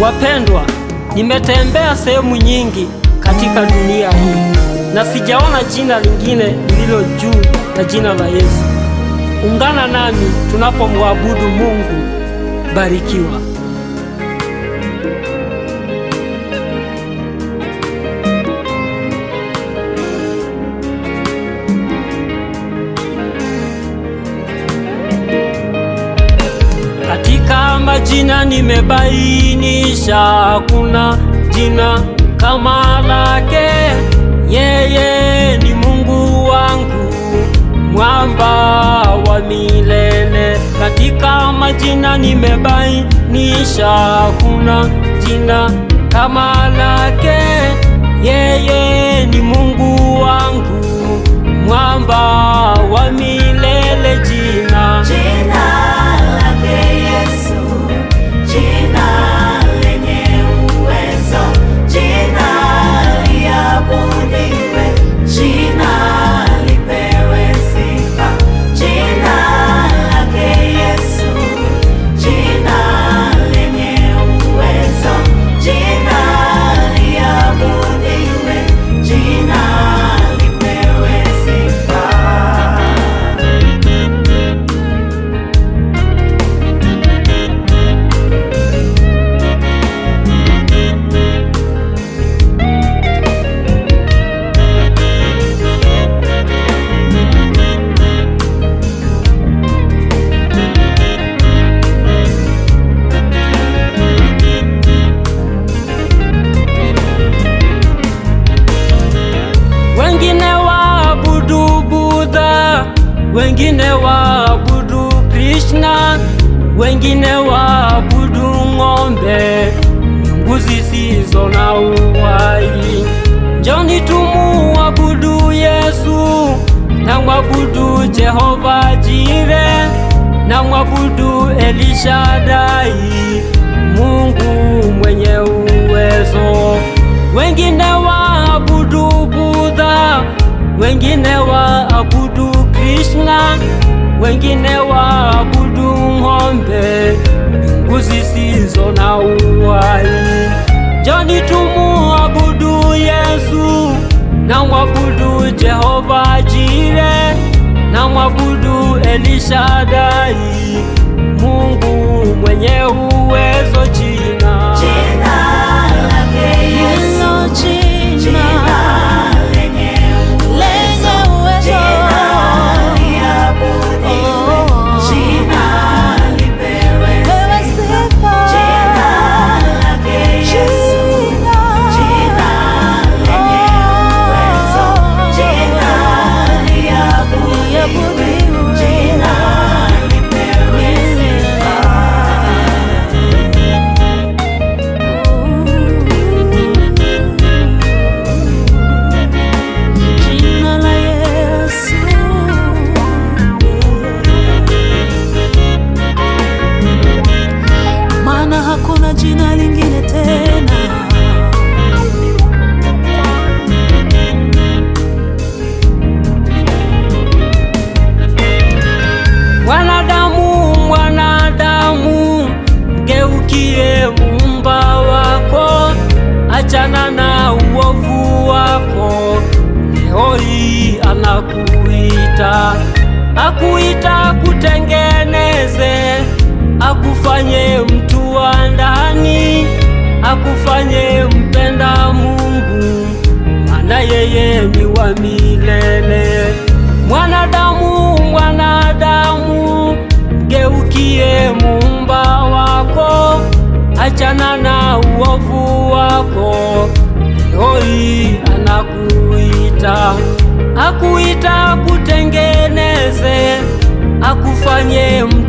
Wapendwa, nimetembea sehemu nyingi katika dunia hii na sijaona jina lingine lililo juu na jina la Yesu. Ungana nami tunapomwabudu Mungu. Barikiwa. Katika majina nimebainisha, hakuna jina kama lake. Yeye ni Mungu wangu, mwamba wa milele. Katika majina nimebainisha, hakuna jina kama lake. Yeye ni Mungu wangu, mwamba wa milele. Jina wengine waabudu Krishna, wengine waabudu ng'ombe, miungu zisizo na uhai. Njoni tumuabudu Yesu, na mwabudu Jehova Jire, na mwabudu Elishadai, Mungu mwenye uwezo. Wengine waabudu Buddha, wengine waabudu Krishna, wengine waabudu ng'ombe, miungu zisizo na uhai. Njoni tumuabudu Yesu, na mwabudu Jehova Jire, na mwabudu Elishadai, Mungu mwenye uwezo. Jina lake Yesu, jina lingine tena. Mwanadamu, mgeukie Muumba wako, achana na uovu wako. Leo hii akuita kutengeneze, akufanye mtu wa ndani, akufanye mpenda Mungu, maana yeye ni wa milele. Mwanadamu, mgeukie Muumba wako, achana na uovu wako. Leo hii akuita kutengeneze, akufanye mtu